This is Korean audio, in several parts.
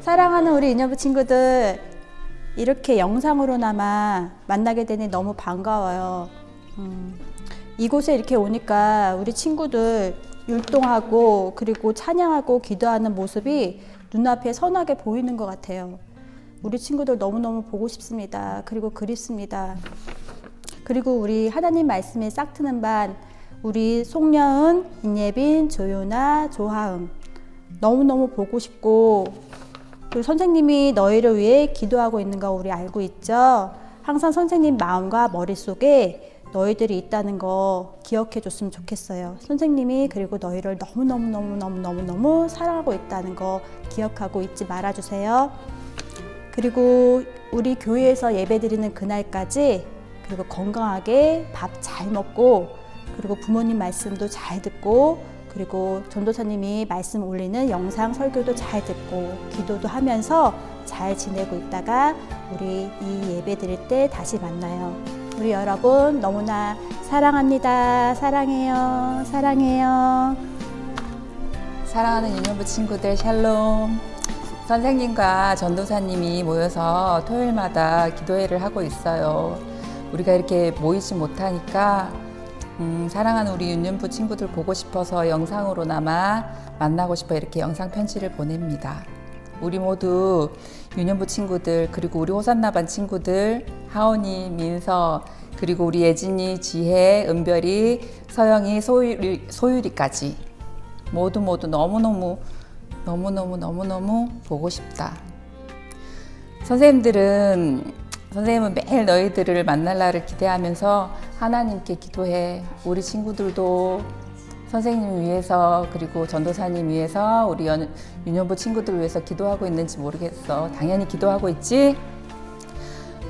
사랑하는 우리 인여부 친구들, 이렇게 영상으로나마 만나게 되니 너무 반가워요. 이곳에 이렇게 오니까 우리 친구들 율동하고 그리고 찬양하고 기도하는 모습이 눈앞에 선하게 보이는 것 같아요. 우리 친구들 너무너무 보고 싶습니다. 그리고 그립습니다. 그리고 우리 하나님 말씀에 싹 트는 반, 우리 송여은, 인예빈, 조요나, 조하음 너무너무 보고 싶고, 그리고 선생님이 너희를 위해 기도하고 있는 거 우리 알고 있죠? 항상 선생님 마음과 머릿속에 너희들이 있다는 거 기억해 줬으면 좋겠어요. 선생님이 그리고 너희를 너무너무 사랑하고 있다는 거 기억하고 잊지 말아주세요. 그리고 우리 교회에서 예배 드리는 그날까지 그리고 건강하게 밥 잘 먹고 그리고 부모님 말씀도 잘 듣고 그리고 전도사님이 말씀 올리는 영상 설교도 잘 듣고 기도도 하면서 잘 지내고 있다가 우리 이 예배 드릴 때 다시 만나요. 우리 여러분 너무나 사랑합니다. 사랑해요. 사랑해요. 사랑하는 인여부 친구들 샬롬. 선생님과 전도사님이 모여서 토요일마다 기도회를 하고 있어요. 우리가 이렇게 모이지 못하니까 사랑하는 우리 윤년부 친구들 보고 싶어서 영상으로나마 만나고 싶어 이렇게 영상 편지를 보냅니다. 우리 모두 윤년부 친구들 그리고 우리 호산나반 친구들 하온이, 민서 그리고 우리 예진이, 지혜, 은별이, 서영이, 소율이까지 모두 너무너무 보고 싶다. 선생님은 매일 너희들을 만날 날을 기대하면서 하나님께 기도해. 우리 친구들도 선생님 위해서 그리고 전도사님 위해서 우리 윤여부 친구들 위해서 기도하고 있는지 모르겠어. 당연히 기도하고 있지?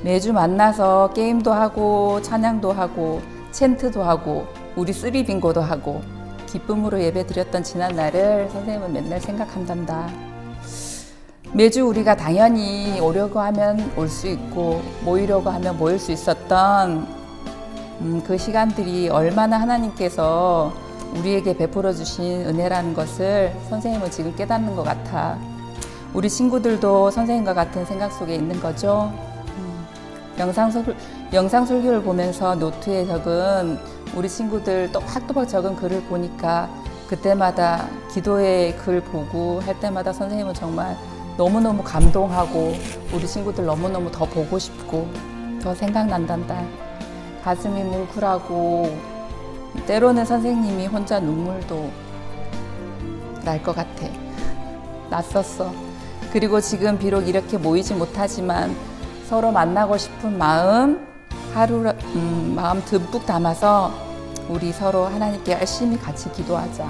매주 만나서 게임도 하고 찬양도 하고 챈트도 하고 우리 쓰리 빙고도 하고 기쁨으로 예배 드렸던 지난 날을 선생님은 맨날 생각한단다. 매주 우리가 당연히 오려고 하면 올 수 있고 모이려고 하면 모일 수 있었던 그 시간들이 얼마나 하나님께서 우리에게 베풀어 주신 은혜라는 것을 선생님은 지금 깨닫는 것 같아. 우리 친구들도 선생님과 같은 생각 속에 있는 거죠. 영상 설교를 보면서 노트에 적은 우리 친구들 또박또박 적은 글을 보니까 그때마다 기도의 글 보고 할 때마다 선생님은 정말 너무너무 감동하고 우리 친구들 너무너무 더 보고 싶고 더 생각난단다. 가슴이 뭉클하고 때로는 선생님이 혼자 눈물도 날 것 같아. 났었어. 그리고 지금 비록 이렇게 모이지 못하지만 서로 만나고 싶은 마음 마음 듬뿍 담아서 우리 서로 하나님께 열심히 같이 기도하자.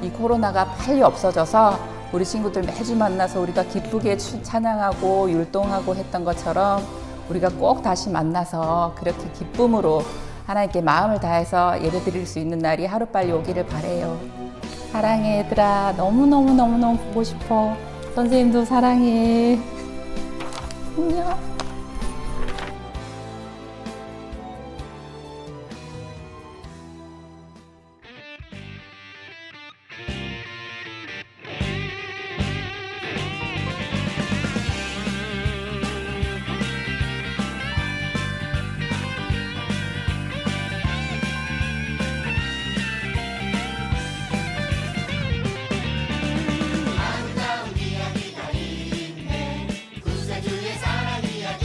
이 코로나가 빨리 없어져서 우리 친구들 매주 만나서 우리가 기쁘게 찬양하고 율동하고 했던 것처럼 우리가 꼭 다시 만나서 그렇게 기쁨으로 하나님께 마음을 다해서 예배 드릴 수 있는 날이 하루빨리 오기를 바래요. 사랑해 얘들아. 너무너무 보고 싶어. 선생님도 사랑해. 안녕. 아름다운 이야기가 있네. 구세주의 사랑 이야기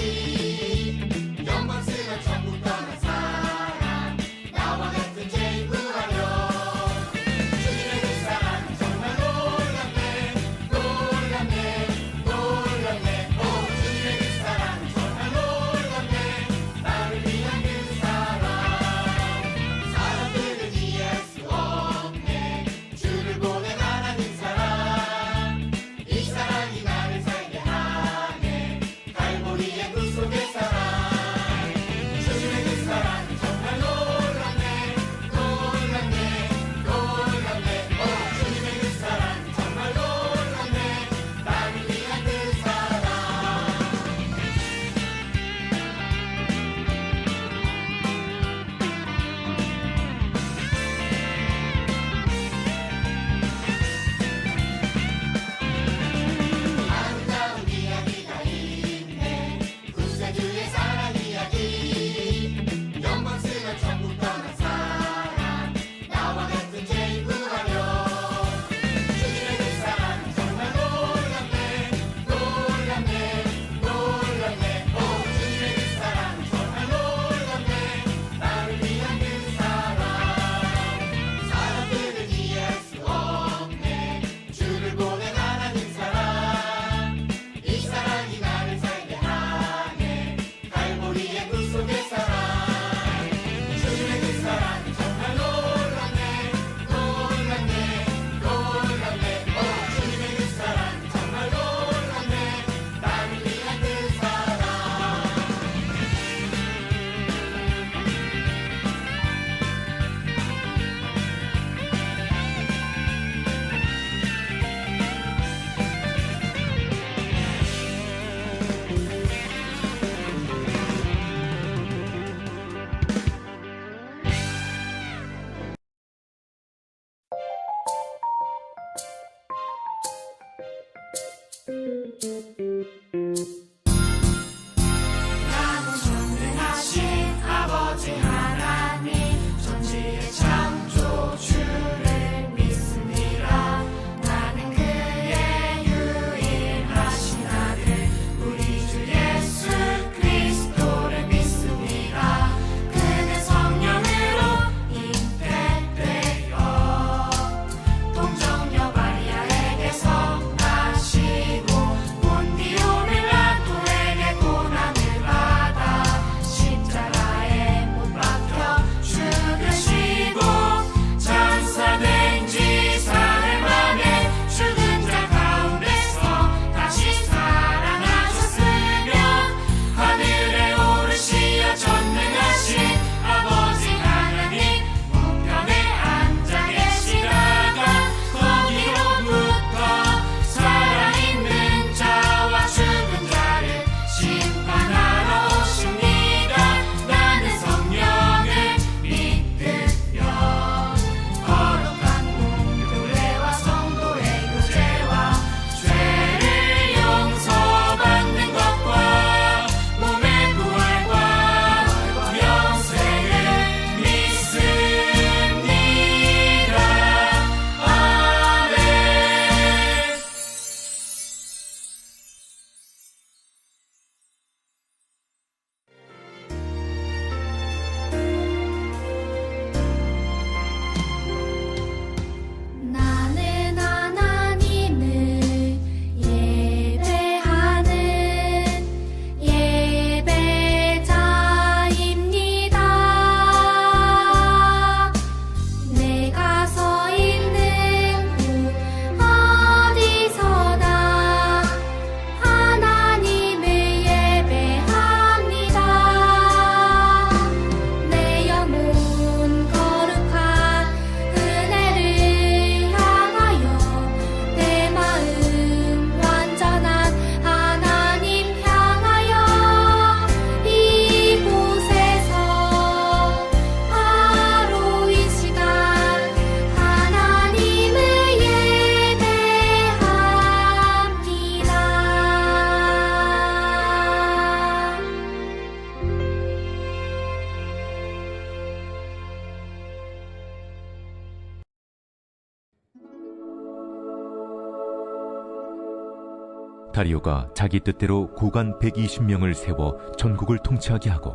다리오가 자기 뜻대로 고관 120명을 세워 전국을 통치하게 하고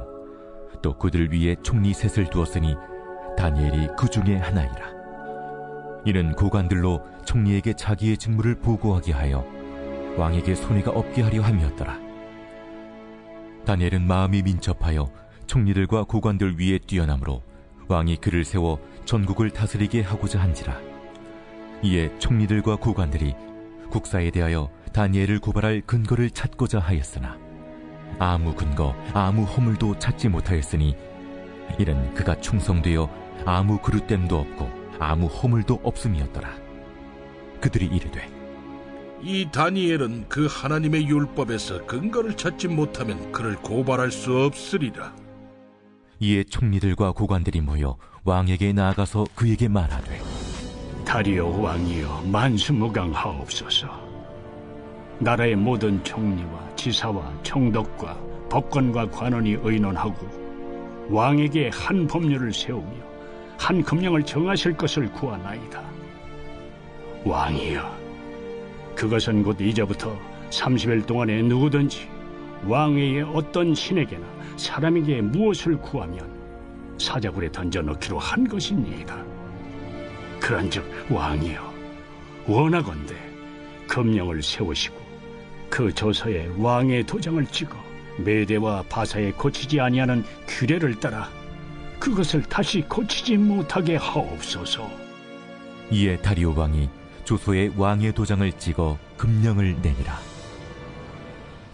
또 그들 위에 총리 셋을 두었으니 다니엘이 그 중에 하나이라. 이는 고관들로 총리에게 자기의 직무를 보고하게 하여 왕에게 손해가 없게 하려 함이었더라. 다니엘은 마음이 민첩하여 총리들과 고관들 위에 뛰어나므로 왕이 그를 세워 전국을 다스리게 하고자 한지라. 이에 총리들과 고관들이 국사에 대하여 다니엘을 고발할 근거를 찾고자 하였으나 아무 근거, 아무 허물도 찾지 못하였으니 이는 그가 충성되어 아무 그릇됨도 없고 아무 허물도 없음이었더라. 그들이 이르되 이 다니엘은 그 하나님의 율법에서 근거를 찾지 못하면 그를 고발할 수 없으리라. 이에 총리들과 고관들이 모여 왕에게 나아가서 그에게 말하되 다리오 왕이여 만수무강하옵소서. 나라의 모든 총리와 지사와 총독과 법관과 관원이 의논하고 왕에게 한 법률을 세우며 한 금령을 정하실 것을 구하나이다. 왕이여, 그것은 곧 이제부터 30일 동안에 누구든지 왕외의 어떤 신에게나 사람에게 무엇을 구하면 사자굴에 던져넣기로 한 것입니다. 그런즉 왕이여, 원하건대 금령을 세우시고 그 조서에 왕의 도장을 찍어 메대와 바사에 고치지 아니하는 규례를 따라 그것을 다시 고치지 못하게 하옵소서. 이에 다리오 왕이 조서에 왕의 도장을 찍어 금령을 내니라.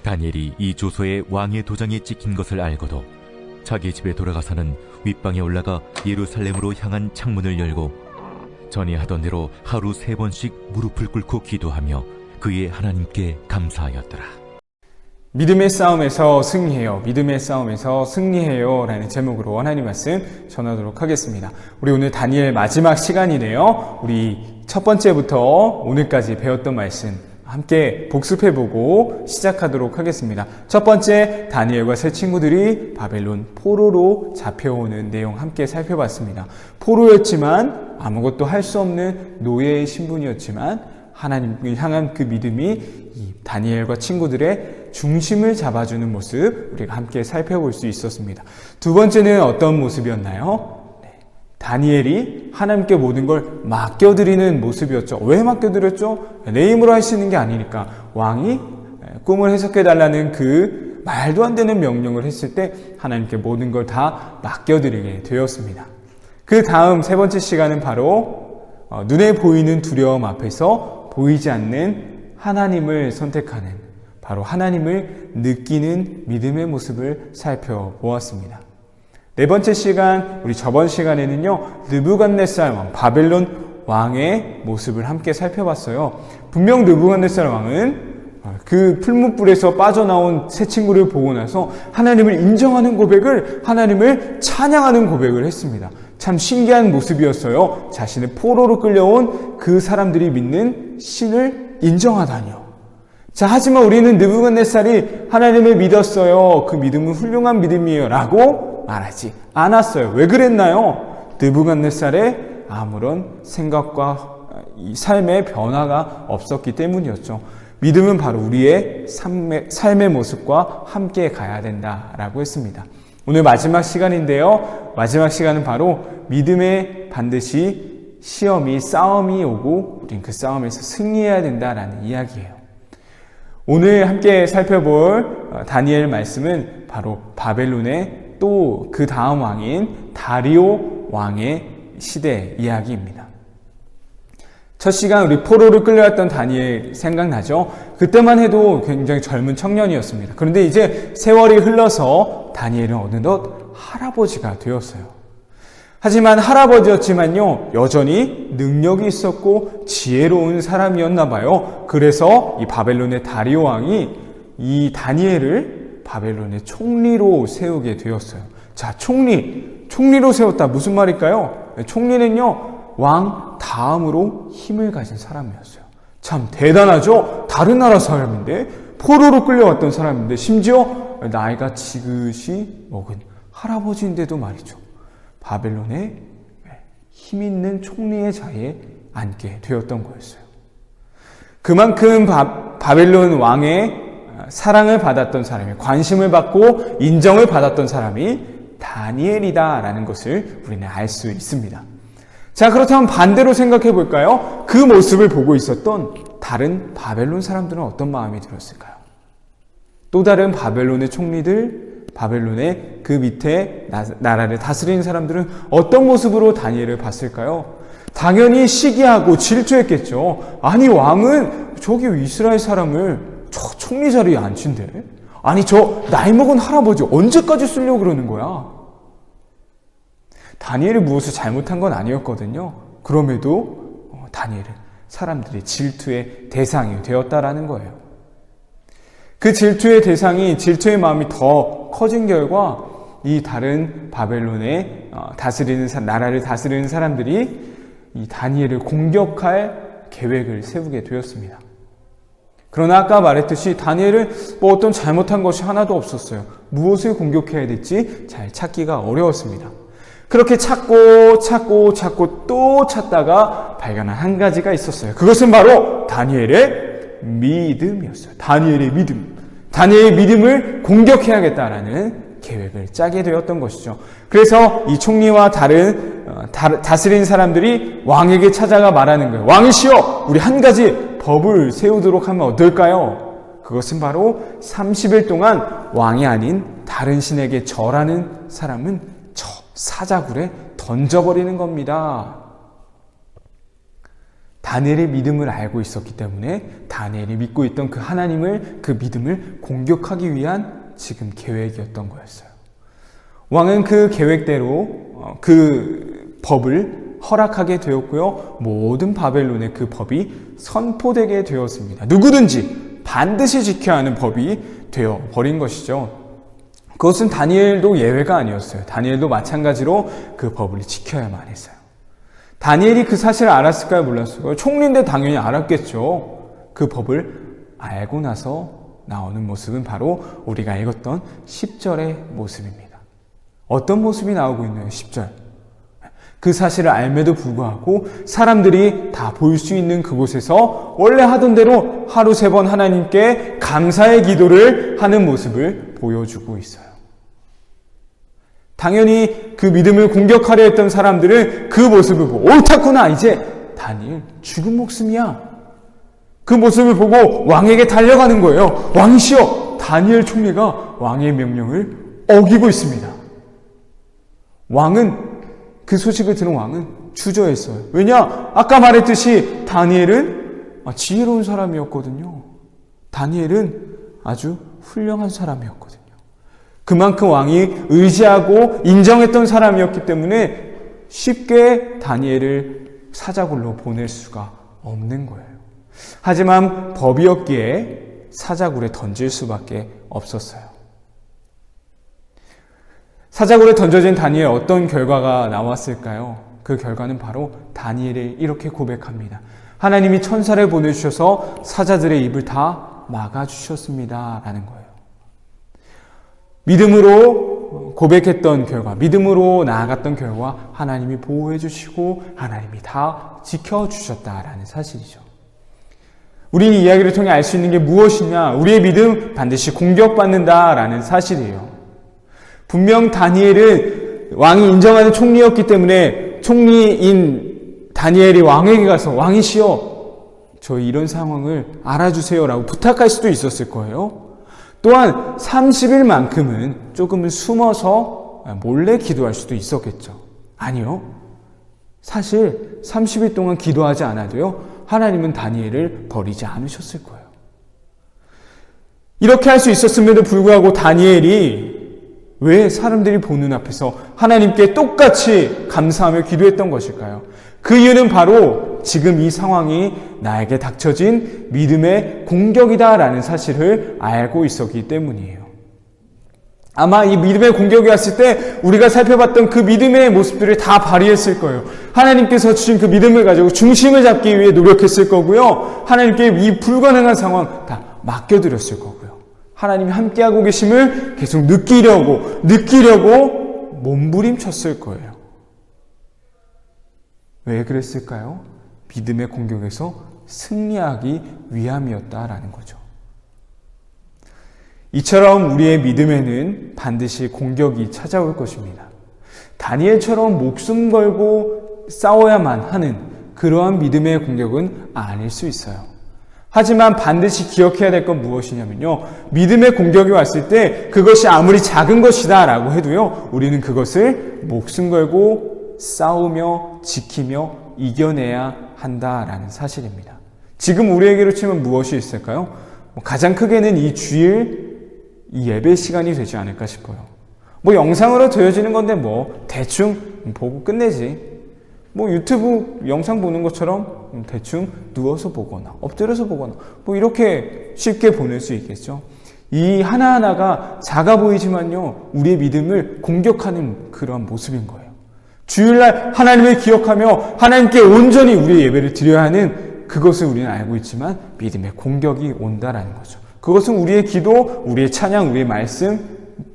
다니엘이 이 조서에 왕의 도장이 찍힌 것을 알고도 자기 집에 돌아가서는 윗방에 올라가 예루살렘으로 향한 창문을 열고 전에 하던 대로 하루 3번씩 무릎을 꿇고 기도하며 그의 하나님께 감사하였더라. 믿음의 싸움에서 승리해요. 믿음의 싸움에서 승리해요. 라는 제목으로 하나님 말씀 전하도록 하겠습니다. 우리 오늘 다니엘 마지막 시간이네요. 우리 첫 번째부터 오늘까지 배웠던 말씀 함께 복습해보고 시작하도록 하겠습니다. 첫 번째, 다니엘과 세 친구들이 바벨론 포로로 잡혀오는 내용 함께 살펴봤습니다. 포로였지만 아무것도 할 수 없는 노예의 신분이었지만 하나님을 향한 그 믿음이 이 다니엘과 친구들의 중심을 잡아주는 모습 우리가 함께 살펴볼 수 있었습니다. 두 번째는 어떤 모습이었나요? 다니엘이 하나님께 모든 걸 맡겨드리는 모습이었죠. 왜 맡겨드렸죠? 내 힘으로 할 수 있는 게 아니니까 왕이 꿈을 해석해달라는 그 말도 안 되는 명령을 했을 때 하나님께 모든 걸 다 맡겨드리게 되었습니다. 그 다음 세 번째 시간은 바로 눈에 보이는 두려움 앞에서 보이지 않는 하나님을 선택하는, 바로 하나님을 느끼는 믿음의 모습을 살펴보았습니다. 네 번째 시간, 우리 저번 시간에는요, 느부갓네살 왕, 바벨론 왕의 모습을 함께 살펴봤어요. 분명 느부갓네살 왕은 그 풀무불에서 빠져나온 새 친구를 보고 나서 하나님을 인정하는 고백을, 하나님을 찬양하는 고백을 했습니다. 참 신기한 모습이었어요. 자신의 포로로 끌려온 그 사람들이 믿는 신을 인정하다니요. 자, 하지만 우리는 느부갓네살이 하나님을 믿었어요. 그 믿음은 훌륭한 믿음이에요. 라고 말하지 않았어요. 왜 그랬나요? 느부갓네살의 아무런 생각과 이 삶의 변화가 없었기 때문이었죠. 믿음은 바로 우리의 삶의 모습과 함께 가야 된다라고 했습니다. 오늘 마지막 시간인데요. 마지막 시간은 바로 믿음에 반드시 시험이, 싸움이 오고 우린 그 싸움에서 승리해야 된다라는 이야기예요. 오늘 함께 살펴볼 다니엘 말씀은 바로 바벨론의 또 그 다음 왕인 다리오 왕의 시대 이야기입니다. 첫 시간 우리 포로를 끌려왔던 다니엘 생각나죠? 그때만 해도 굉장히 젊은 청년이었습니다. 그런데 이제 세월이 흘러서 다니엘은 어느덧 할아버지가 되었어요. 하지만 할아버지였지만요, 여전히 능력이 있었고 지혜로운 사람이었나 봐요. 그래서 이 바벨론의 다리오 왕이 이 다니엘을 바벨론의 총리로 세우게 되었어요. 자, 총리로 세웠다. 무슨 말일까요? 총리는요, 왕 다음으로 힘을 가진 사람이었어요. 참 대단하죠? 다른 나라 사람인데, 포로로 끌려왔던 사람인데, 심지어 나이가 지긋이 먹은 할아버지인데도 말이죠. 바벨론의 힘 있는 총리의 자리에 앉게 되었던 거였어요. 그만큼 바벨론 왕의 사랑을 받았던 사람이, 관심을 받고 인정을 받았던 사람이 다니엘이다라는 것을 우리는 알 수 있습니다. 자, 그렇다면 반대로 생각해 볼까요? 그 모습을 보고 있었던 다른 바벨론 사람들은 어떤 마음이 들었을까요? 또 다른 바벨론의 총리들, 바벨론의 그 밑에 나라를 다스리는 사람들은 어떤 모습으로 다니엘을 봤을까요? 당연히 시기하고 질투했겠죠. 아니, 왕은 저기 이스라엘 사람을 저 총리 자리에 앉힌대. 아니, 저 나이 먹은 할아버지 언제까지 쓰려고 그러는 거야? 다니엘이 무엇을 잘못한 건 아니었거든요. 그럼에도 다니엘은 사람들의 질투의 대상이 되었다라는 거예요. 그 질투의 대상이, 질투의 마음이 더 커진 결과 이 다른 바벨론의 나라를 다스리는 사람들이 이 다니엘을 공격할 계획을 세우게 되었습니다. 그러나 아까 말했듯이 다니엘은 어떤 잘못한 것이 하나도 없었어요. 무엇을 공격해야 될지 잘 찾기가 어려웠습니다. 그렇게 찾고 또 찾다가 발견한 한 가지가 있었어요. 그것은 바로 다니엘의 믿음이었어요. 다니엘의 믿음. 다니엘의 믿음을 공격해야겠다라는 계획을 짜게 되었던 것이죠. 그래서 이 총리와 다스리는 사람들이 왕에게 찾아가 말하는 거예요. 왕이시여, 우리 한 가지 법을 세우도록 하면 어떨까요? 그것은 바로 30일 동안 왕이 아닌 다른 신에게 절하는 사람은 저 사자굴에 던져버리는 겁니다. 다니엘의 믿음을 알고 있었기 때문에 다니엘이 믿고 있던 그 하나님을, 그 믿음을 공격하기 위한 지금 계획이었던 거였어요. 왕은 그 계획대로 그 법을 허락하게 되었고요. 모든 바벨론의 그 법이 선포되게 되었습니다. 누구든지 반드시 지켜야 하는 법이 되어버린 것이죠. 그것은 다니엘도 예외가 아니었어요. 다니엘도 마찬가지로 그 법을 지켜야만 했어요. 다니엘이 그 사실을 알았을까요? 몰랐을까요? 총리인데 당연히 알았겠죠. 그 법을 알고 나서 나오는 모습은 바로 우리가 읽었던 10절의 모습입니다. 어떤 모습이 나오고 있나요? 10절. 그 사실을 알매도 불구하고 사람들이 다 볼 수 있는 그곳에서 원래 하던 대로 하루 3번 하나님께 감사의 기도를 하는 모습을 보여주고 있어요. 당연히 그 믿음을 공격하려 했던 사람들은 그 모습을 보고 옳다구나, 이제 다니엘 죽은 목숨이야. 그 모습을 보고 왕에게 달려가는 거예요. 왕이시여, 다니엘 총리가 왕의 명령을 어기고 있습니다. 그 소식을 들은 왕은 주저했어요. 왜냐? 아까 말했듯이 다니엘은 지혜로운 사람이었거든요. 다니엘은 아주 훌륭한 사람이었거든요. 그만큼 왕이 의지하고 인정했던 사람이었기 때문에 쉽게 다니엘을 사자굴로 보낼 수가 없는 거예요. 하지만 법이었기에 사자굴에 던질 수밖에 없었어요. 사자굴에 던져진 다니엘, 어떤 결과가 나왔을까요? 그 결과는 바로 다니엘이 이렇게 고백합니다. 하나님이 천사를 보내주셔서 사자들의 입을 다 막아주셨습니다 라는 거예요. 믿음으로 고백했던 결과, 믿음으로 나아갔던 결과 하나님이 보호해 주시고 하나님이 다 지켜주셨다라는 사실이죠. 우리 이 이야기를 통해 알 수 있는 게 무엇이냐? 우리의 믿음 반드시 공격받는다라는 사실이에요. 분명 다니엘은 왕이 인정하는 총리였기 때문에 총리인 다니엘이 왕에게 가서 왕이시여, 저희 이런 상황을 알아주세요라고 부탁할 수도 있었을 거예요. 또한 30일만큼은 조금은 숨어서 몰래 기도할 수도 있었겠죠. 아니요. 사실 30일 동안 기도하지 않아도요, 하나님은 다니엘을 버리지 않으셨을 거예요. 이렇게 할 수 있었음에도 불구하고 다니엘이 왜 사람들이 보는 앞에서 하나님께 똑같이 감사하며 기도했던 것일까요? 그 이유는 바로 지금 이 상황이 나에게 닥쳐진 믿음의 공격이다라는 사실을 알고 있었기 때문이에요. 아마 이 믿음의 공격이 왔을 때 우리가 살펴봤던 그 믿음의 모습들을 다 발휘했을 거예요. 하나님께서 주신 그 믿음을 가지고 중심을 잡기 위해 노력했을 거고요. 하나님께 이 불가능한 상황 다 맡겨드렸을 거고요. 하나님이 함께하고 계심을 계속 느끼려고 몸부림쳤을 거예요. 왜 그랬을까요? 믿음의 공격에서 승리하기 위함이었다라는 거죠. 이처럼 우리의 믿음에는 반드시 공격이 찾아올 것입니다. 다니엘처럼 목숨 걸고 싸워야만 하는 그러한 믿음의 공격은 아닐 수 있어요. 하지만 반드시 기억해야 될 건 무엇이냐면요. 믿음의 공격이 왔을 때 그것이 아무리 작은 것이다 라고 해도요. 우리는 그것을 목숨 걸고 싸우며 지키며 이겨내야 한다라는 사실입니다. 지금 우리에게로 치면 무엇이 있을까요? 가장 크게는 이 주일 이 예배 시간이 되지 않을까 싶어요. 영상으로 되어지는 건데 대충 보고 끝내지. 유튜브 영상 보는 것처럼 대충 누워서 보거나 엎드려서 보거나 이렇게 쉽게 보낼 수 있겠죠. 이 하나하나가 작아 보이지만요. 우리의 믿음을 공격하는 그런 모습인 거예요. 주일날 하나님을 기억하며 하나님께 온전히 우리의 예배를 드려야 하는 그것을 우리는 알고 있지만 믿음의 공격이 온다라는 거죠. 그것은 우리의 기도, 우리의 찬양, 우리의 말씀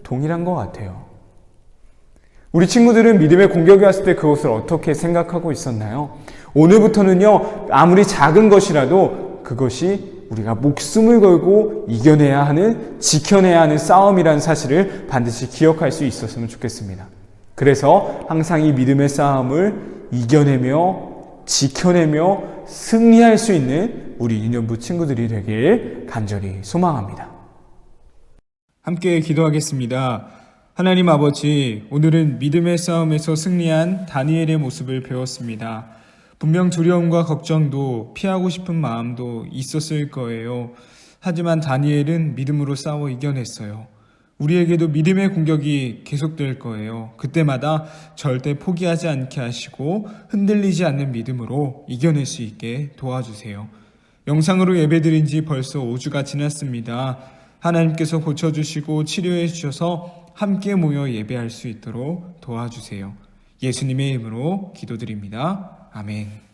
동일한 것 같아요. 우리 친구들은 믿음의 공격이 왔을 때 그것을 어떻게 생각하고 있었나요? 오늘부터는요, 아무리 작은 것이라도 그것이 우리가 목숨을 걸고 이겨내야 하는, 지켜내야 하는 싸움이라는 사실을 반드시 기억할 수 있었으면 좋겠습니다. 그래서 항상 이 믿음의 싸움을 이겨내며, 지켜내며 승리할 수 있는 우리 유년부 친구들이 되길 간절히 소망합니다. 함께 기도하겠습니다. 하나님 아버지, 오늘은 믿음의 싸움에서 승리한 다니엘의 모습을 배웠습니다. 분명 두려움과 걱정도 피하고 싶은 마음도 있었을 거예요. 하지만 다니엘은 믿음으로 싸워 이겨냈어요. 우리에게도 믿음의 공격이 계속될 거예요. 그때마다 절대 포기하지 않게 하시고 흔들리지 않는 믿음으로 이겨낼 수 있게 도와주세요. 영상으로 예배드린 지 벌써 5주가 지났습니다. 하나님께서 고쳐주시고 치료해 주셔서 함께 모여 예배할 수 있도록 도와주세요. 예수님의 이름으로 기도드립니다. 아멘.